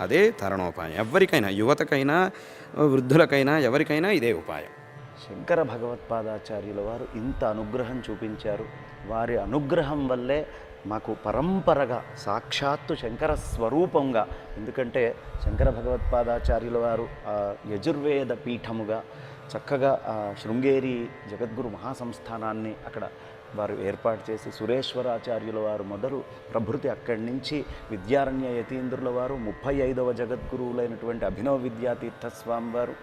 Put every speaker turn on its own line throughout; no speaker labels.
అదే తరణోపాయం. ఎవరికైనా, యువతకైనా, వృద్ధులకైనా, ఎవరికైనా ఇదే ఉపాయం.
శంకర భగవత్పాదాచార్యుల వారు ఇంత అనుగ్రహం చూపించారు. వారి అనుగ్రహం వల్లే మాకు పరంపరగా సాక్షాత్తు శంకర స్వరూపంగా, ఎందుకంటే శంకర భగవత్పాదాచార్యుల వారు యజుర్వేద పీఠముగా చక్కగా శృంగేరి జగద్గురు మహాసంస్థానాన్ని అక్కడ వారు ఏర్పాటు చేసి, సురేశ్వరాచార్యుల వారు మొదలు ప్రభృతి అక్కడి నుంచి విద్యారణ్య యతీంద్రుల వారు, 35వ జగద్గురువులైనటువంటి అభినవ విద్యాతీర్థస్వామి వారు,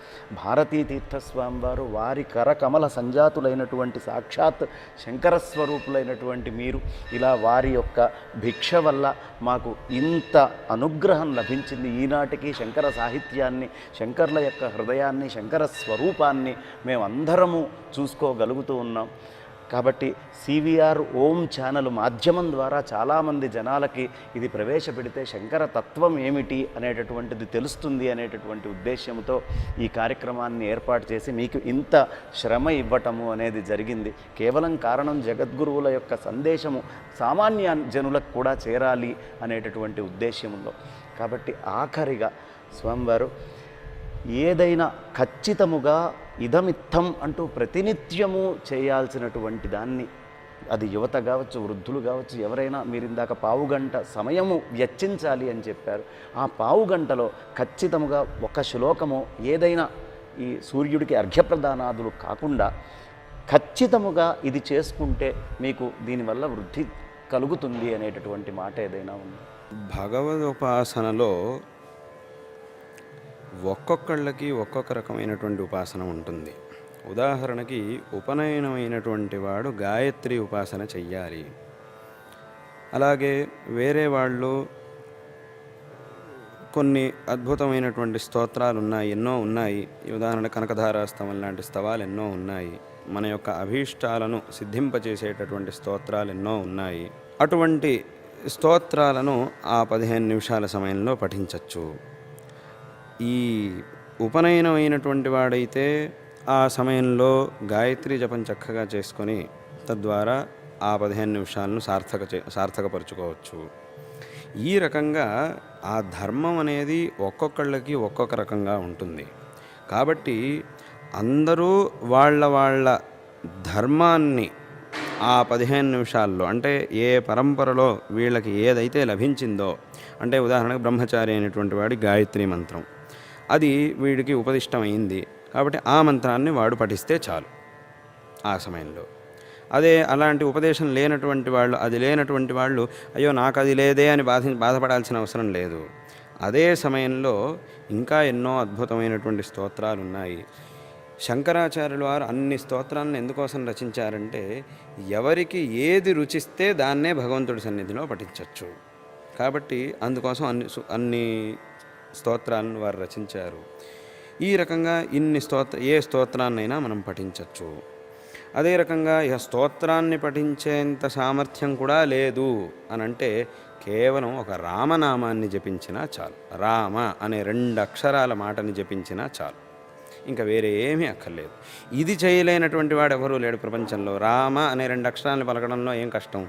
భారతీ తీర్థస్వామి వారు, వారి కరకమల సంజాతులైనటువంటి సాక్షాత్ శంకర స్వరూపులైనటువంటి మీరు, ఇలా వారి యొక్క భిక్ష వల్ల మాకు ఇంత అనుగ్రహం లభించింది. ఈనాటికి శంకర సాహిత్యాన్ని, శంకర్ల యొక్క హృదయాన్ని, శంకర స్వరూపాన్ని మేమందరము చూసుకోగలుగుతూ ఉన్నాం. కాబట్టి సివిఆర్ ఓం ఛానల్ మాధ్యమం ద్వారా చాలామంది జనాలకి ఇది ప్రవేశపెడితే శంకర తత్వం ఏమిటి అనేటటువంటిది తెలుస్తుంది అనేటటువంటి ఉద్దేశ్యంతో ఈ కార్యక్రమాన్ని ఏర్పాటు చేసి మీకు ఇంత శ్రమ ఇవ్వటము అనేది జరిగింది. కేవలం కారణం జగద్గురువుల యొక్క సందేశము సామాన్య జనులకు కూడా చేరాలి అనేటటువంటి ఉద్దేశ్యంలో. కాబట్టి ఆఖరిగా స్వామివారు ఏదైనా ఖచ్చితముగా ఇదమిత్తం అంటూ ప్రతినిత్యము చేయాల్సినటువంటి దాన్ని, అది యువత కావచ్చు, వృద్ధులు కావచ్చు, ఎవరైనా, మీరు ఇందాక పావుగంట సమయము వెచ్చించాలి అని చెప్పారు. ఆ పావుగంటలో ఖచ్చితముగా ఒక శ్లోకము ఏదైనా, ఈ సూర్యుడికి అర్ఘ్యప్రదానాదులు కాకుండా ఖచ్చితముగా ఇది చేసుకుంటే మీకు దీనివల్ల వృద్ధి కలుగుతుంది అనేటటువంటి మాట ఏదైనా ఉంది?
భగవదోపాసనలో ఒక్కొక్కళ్ళకి ఒక్కొక్క రకమైనటువంటి ఉపాసన ఉంటుంది. ఉదాహరణకి ఉపనయనమైనటువంటి వాడు గాయత్రి ఉపాసన చెయ్యాలి. అలాగే వేరే వాళ్ళు కొన్ని అద్భుతమైనటువంటి స్తోత్రాలు ఉన్నాయి, ఎన్నో ఉన్నాయి. ఉదాహరణ కనకధారాస్తవం లాంటి స్తవాలు ఎన్నో ఉన్నాయి. మన యొక్క అభీష్టాలను సిద్ధింపచేసేటటువంటి స్తోత్రాలు ఎన్నో ఉన్నాయి. అటువంటి స్తోత్రాలను ఆ 15 నిమిషాల సమయంలో పఠించవచ్చు. ఈ ఉపనయనమైనటువంటి వాడైతే ఆ సమయంలో గాయత్రి జపం చక్కగా చేసుకొని తద్వారా ఆ 15 నిమిషాలను సార్థకపరుచుకోవచ్చు. ఈ రకంగా ఆ ధర్మం అనేది ఒక్కొక్కళ్ళకి ఒక్కొక్క రకంగా ఉంటుంది. కాబట్టి అందరూ వాళ్ళ ధర్మాన్ని ఆ 15 నిమిషాల్లో, అంటే ఏ పరంపరలో వీళ్ళకి ఏదైతే లభించిందో, అంటే ఉదాహరణకు బ్రహ్మచారి అయినటువంటి వాడి గాయత్రి మంత్రం అది వీడికి ఉపదిష్టమైంది కాబట్టి ఆ మంత్రాన్ని వాడు పఠిస్తే చాలు ఆ సమయంలో. అదే అలాంటి ఉపదేశం లేనటువంటి వాళ్ళు, అది లేనటువంటి వాళ్ళు, అయ్యో నాకు అది లేదే అని బాధపడాల్సిన అవసరం లేదు. అదే సమయంలో ఇంకా ఎన్నో అద్భుతమైనటువంటి స్తోత్రాలు ఉన్నాయి. శంకరాచార్యుల వారు అన్ని స్తోత్రాలను ఎందుకోసం రచించారంటే, ఎవరికి ఏది రుచిస్తే దాన్నే భగవంతుడి సన్నిధిలో పఠించవచ్చు. కాబట్టి అందుకోసం అన్ని స్తోత్రాలను వారు రచించారు. ఈ రకంగా ఏ స్తోత్రాన్నైనా మనం పఠించవచ్చు. అదే రకంగా ఇక స్తోత్రాన్ని పఠించేంత సామర్థ్యం కూడా లేదు అని అంటే కేవలం ఒక రామనామాన్ని జపించినా చాలు. రామ అనే 2 అక్షరాల మాటని జపించినా చాలు, ఇంకా వేరే ఏమీ అక్కర్లేదు. ఇది చేయలేనటువంటి వాడు ఎవరూ లేడు ప్రపంచంలో. రామ అనే 2 అక్షరాలను పలకడంలో ఏం కష్టం?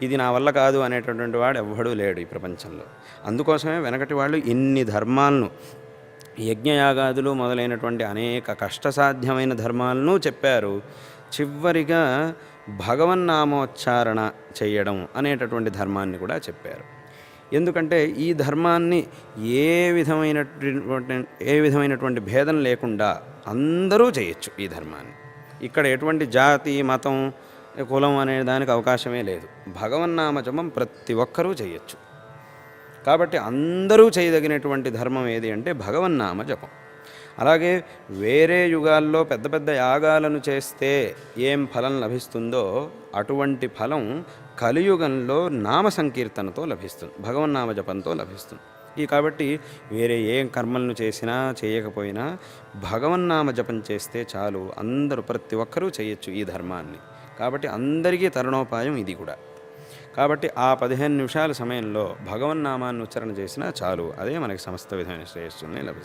ఇది నా వల్ల కాదు అనేటటువంటి వాడు ఎవ్వడూ లేడు ఈ ప్రపంచంలో. అందుకోసమే వెనకటి వాళ్ళు ఇన్ని ధర్మాలను, యజ్ఞయాగాదులు మొదలైనటువంటి అనేక కష్టసాధ్యమైన ధర్మాలను చెప్పారు. చివరిగా భగవన్నామోచ్చారణ చేయడం అనేటటువంటి ధర్మాన్ని కూడా చెప్పారు. ఎందుకంటే ఈ ధర్మాన్ని ఏ విధమైనటువంటి భేదం లేకుండా అందరూ చేయొచ్చు ఈ ధర్మాన్ని. ఇక్కడ ఎటువంటి జాతి, మతం, కులం అనే దానికి అవకాశమే లేదు. భగవన్నామ జపం ప్రతి ఒక్కరూ చేయొచ్చు. కాబట్టి అందరూ చేయదగినటువంటి ధర్మం ఏది అంటే భగవన్నామ జపం. అలాగే వేరే యుగాల్లో పెద్ద పెద్ద యాగాలను చేస్తే ఏం ఫలం లభిస్తుందో అటువంటి ఫలం కలియుగంలో నామ సంకీర్తనతో లభిస్తుంది, భగవన్నామ జపంతో లభిస్తుంది. కాబట్టి వేరే ఏం కర్మలను చేసినా చేయకపోయినా భగవన్నామ జపం చేస్తే చాలు. అందరూ ప్రతి ఒక్కరూ చేయొచ్చు ఈ ధర్మాన్ని. కాబట్టి అందరికీ తరుణోపాయం ఇది కూడా. కాబట్టి ఆ 15 నిమిషాల సమయంలో భగవన్నామాన్ని ఉచ్చారణ చేసినా చాలు. అదే మనకి సమస్త విధమైన శ్రేయస్సుల్ని లభిస్తుంది.